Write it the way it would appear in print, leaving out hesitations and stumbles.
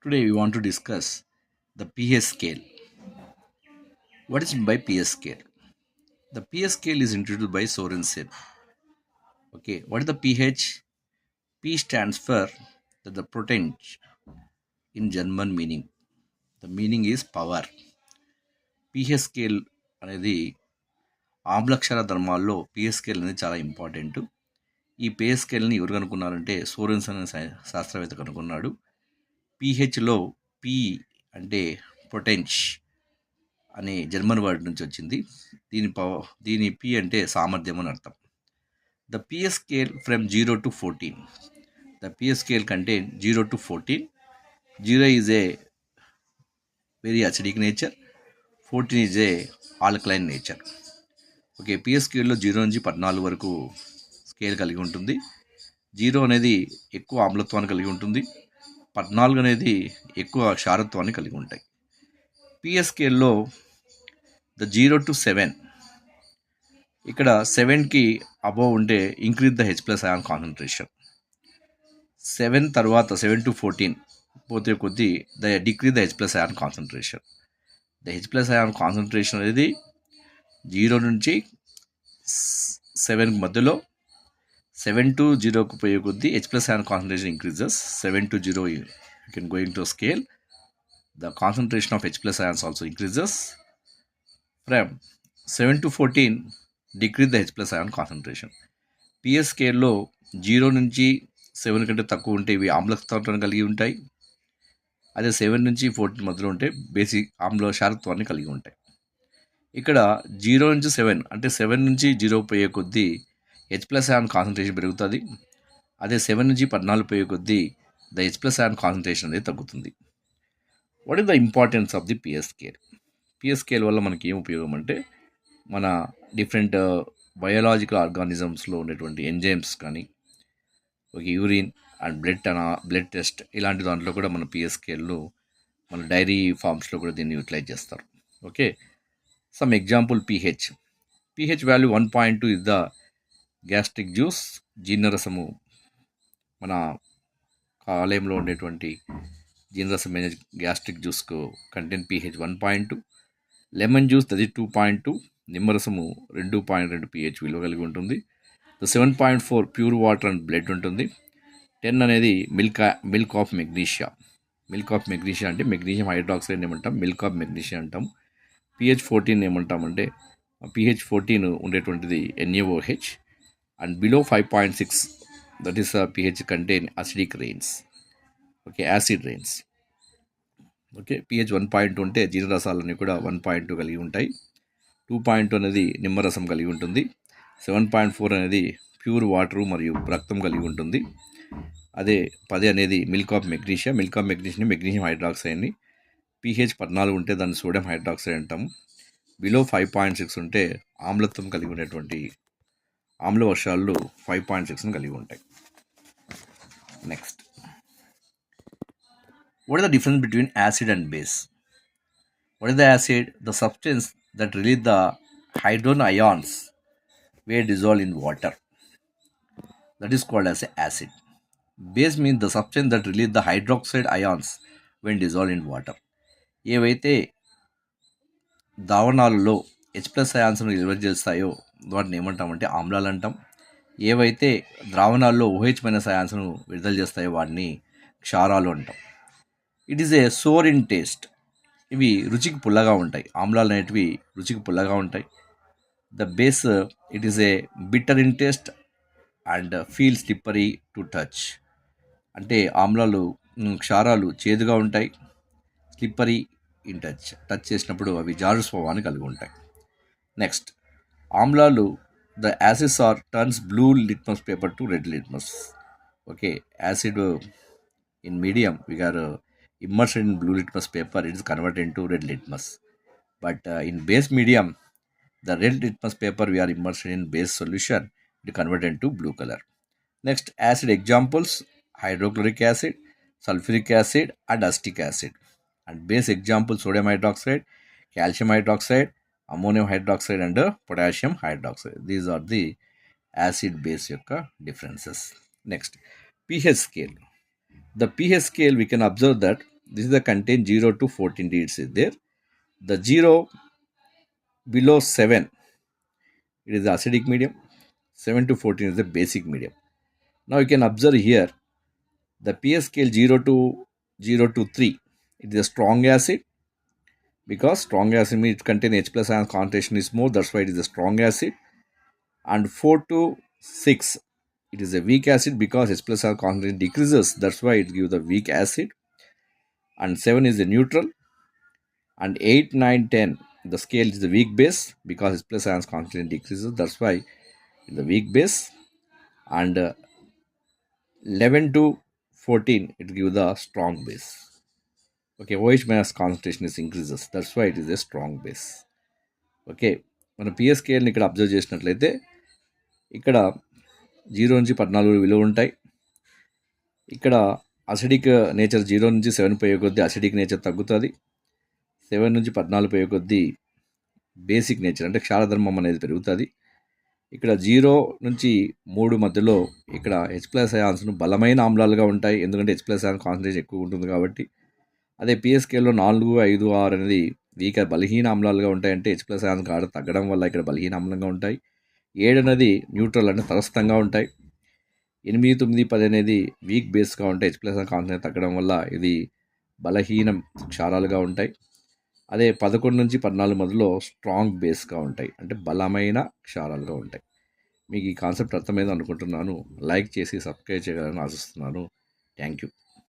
Today we want to discuss the pH scale. What is by pH scale? The pH scale is introduced by Sorensen. Okay, what is the pH? P stands for the potency in German meaning. The meaning is power. pH scale అనేది ఆమ్లక్షార ధర్మాల్లో pH scale అనేది చాలా important. ఈ pH స్కేల్ని ఎవరు కనుక్కున్నారంటే Sorensen అనే శాస్త్రవేత్త కనుక్కున్నాడు. pHలో P అంటే potence అనే German word నుంచి వచ్చింది. దీని పి అంటే సామర్థ్యం అని అర్థం. The PS scale from 0 to 14. The PS scale కంటే 0 to 14. 0 is a very acidic nature, 14 is a alkaline nature. Okay, PS స్కేల్లో 0 నుంచి 14 వరకు స్కేల్ కలిగి ఉంటుంది. 0 అనేది ఎక్కువ ఆమ్లత్వాన్ని కలిగి ఉంటుంది, 14 అనేది ఎక్కువ క్షారత్వాన్ని కలిగి ఉంటాయి. పిఎస్ స్కేల్లో ద 0 to 7, ఇక్కడ 7కి అబోవ్ ఉంటే increase the H+ ion concentration. 7 తర్వాత 7 to 14 పోతే కొద్దీ the decrease the H+ ion concentration. The H+ ion concentration అనేది 0 నుంచి 7 మధ్యలో, 7 to 0కు పోయే కొద్దీ H+ ion concentration increases. 7 to 0 you can go into a scale. The concentration of H+ ions also increases. From 7 to 14 decrease the H+ ion concentration. PS స్కేల్లో 0 నుంచి 7 కంటే తక్కువ ఉంటే ఇవి ఆమ్లత్వాన్ని కలిగి ఉంటాయి. అదే 7 నుంచి 14 మధ్యలో ఉంటే బేసిక్ ఆమ్ల క్షారత్వాన్ని కలిగి ఉంటాయి. ఇక్కడ 0 నుంచి 7 అంటే 7 నుంచి 0 పోయే కొద్దీ H+ ion కాన్సన్ట్రేషన్ పెరుగుతుంది. అదే 7 నుంచి 14 పోయే కొద్దీ ద H+ ion కాన్సన్ట్రేషన్ అనేది తగ్గుతుంది. What is the importance of the PS scale? PS scale వల్ల మనకి ఏం ఉపయోగం అంటే, మన డిఫరెంట్ బయోలాజికల్ ఆర్గానిజమ్స్లో ఉండేటువంటి ఎంజైమ్స్ కానీ, ఒక యూరిన్ అండ్ బ్లడ్ టెస్ట్ ఇలాంటి దాంట్లో కూడా మన పిఎస్ స్కేల్లో మన డైరీ ఫార్మ్స్లో కూడా దీన్ని యూటిలైజ్ చేస్తారు. Okay, some example pH value 1.2 is the gastric juice. జీర్ణరసము మన కాలేయంలో ఉండేటువంటి జీర్ణరసమైన గ్యాస్ట్రిక్ జ్యూస్కు కంటెంట్ పిహెచ్ 1.2. లెమన్ జ్యూస్ అది 2.2. నిమ్మరసము 2.2 పిహెచ్ విలువ కలిగి ఉంటుంది. 7.4 ప్యూర్ వాటర్ అండ్ బ్లడ్ ఉంటుంది. 10 అనేది milk of magnesia. Milk of magnesia అంటే మెగ్నీషియం హైడ్రాక్సైడ్ ఏమంటాం, మిల్క్ ఆఫ్ మెగ్నీషియా అంటాం. పిహెచ్ 14 ఏమంటామంటే పిహెచ్ 14 ఉండేటువంటిది NaOH. And below 5.6 that is pH contain acidic rains. Okay, acid rains. Okay, pH 1.2 ఉంటే జీర్ణరసాలన్నీ కూడా 1.2 కలిగి ఉంటాయి. 2.2 అనేది నిమ్మరసం కలిగి ఉంటుంది. 7.4 అనేది ప్యూర్ వాటరు మరియు రక్తం కలిగి ఉంటుంది. అదే 10 అనేది మిల్క్ ఆఫ్ మెగ్నీషియం మెగ్నీషియం హైడ్రాక్సైడ్ని. పిహెచ్ 14 ఉంటే దాన్ని సోడియం హైడ్రాక్సైడ్ అంటాము. బిలో 5.6 ఉంటే ఆమ్లత్వం కలిగి ఉండేటువంటి ఆమ్ల వర్షాలు 5.6ని కలిగి ఉంటాయి. Next, what is the difference between acid and base? What is the acid? The substance that release the hydrogen ions were dissolved in water. That is called as acid. Base means the substance that release the hydroxide ions when dissolved in water. ఏవైతే ద్రావణాలలో H+ అయాన్స్ను release చేస్తాయో వాటిని ఏమంటామంటే ఆమ్లాలు అంటాం. ఏవైతే ద్రావణాల్లో OH- అయాన్స్ను విడుదల చేస్తాయో వాటిని క్షారాలు అంటాం. It is a sour in taste. ఇవి రుచికి పుల్లగా ఉంటాయి. ఆమ్లాలు అనేటివి రుచికి పుల్లగా ఉంటాయి. The base it is a bitter in taste and feel slippery to touch. అంటే ఆమ్లాలు క్షారాలు చేదుగా ఉంటాయి, స్లిప్పరీ ఇన్ టచ్ చేసినప్పుడు అవి జారు స్వభావాన్ని కలిగి ఉంటాయి. నెక్స్ట్, ఆమ్లాలు the acids are turns blue litmus paper to red litmus. Okay, acid in medium we are immersed in blue litmus paper, it is converted into red litmus. But in base medium, the red litmus paper we are immersed in base solution, it is converted into blue color. Next, acid examples: hydrochloric acid, sulfuric acid and acetic acid. And base example: sodium hydroxide, calcium hydroxide, ammonium hydroxide and potassium hydroxide. These are the acid base yokka differences. Next, pH scale. The pH scale, we can observe that This is the content 0 to 14 digits is there. The 0 below 7, it is the acidic medium. 7 to 14 is the basic medium. Now you can observe here the pH scale 0 to 3. It is a strong acid, because strong acid means it contains H plus ion concentration is more, that's why it is a strong acid. And 4 to 6, it is a weak acid, because H plus ion concentration decreases, that's why it gives the weak acid. And 7 is the neutral. And 8, 9, 10, the scale is the weak base, because H plus ion concentration decreases, that's why it's the weak base. And 11 to 14, it gives the strong base. Okay, OH minus concentration is increases, that's why it is a strong base. Okay, మన PS స్కేల్ని ఇక్కడ observe చేసినట్లయితే ఇక్కడ 0 నుంచి 14 విలువ ఉంటాయి. ఇక్కడ acidic nature 0 నుంచి 7 పోయే కొద్దీ అసిడిక్ నేచర్ తగ్గుతుంది. 7 నుంచి 14 పోయే కొద్దీ బేసిక్ నేచర్ అంటే క్షారధర్మం అనేది పెరుగుతుంది. ఇక్కడ 0 నుంచి 3 మధ్యలో ఇక్కడ హెచ్ ప్లస్ అయాన్స్ను బలమైన ఆమ్లాలుగా ఉంటాయి, ఎందుకంటే హెచ్ ప్లస్ అయాన్ కాన్సన్ట్రేషన్ ఎక్కువ ఉంటుంది కాబట్టి. అదే పిఎస్ స్కేల్లో 4, 5, 6 అనేది వీక్ బలహీన ఆమ్లాలుగా ఉంటాయి, అంటే హెచ్ ప్లస్ అయాన్ కాడ తగ్గడం వల్ల ఇక్కడ బలహీన ఆమ్లంగా ఉంటాయి. 7 అనేది న్యూట్రల్ అంటే తటస్థంగా ఉంటాయి. 8, 9, 10 అనేది వీక్ బేస్గా ఉంటాయి, హెచ్ ప్లస్ కాన్సన్ట్రేషన్ తగ్గడం వల్ల ఇది బలహీన క్షారాలుగా ఉంటాయి. అదే 11 నుంచి 14 మధ్యలో స్ట్రాంగ్ బేస్గా ఉంటాయి, అంటే బలమైన క్షారాలుగా ఉంటాయి. మీకు ఈ కాన్సెప్ట్ అర్థమైంది అనుకుంటున్నాను. లైక్ చేసి సబ్స్క్రైబ్ చేయాలని ఆశిస్తున్నాను. Thank you.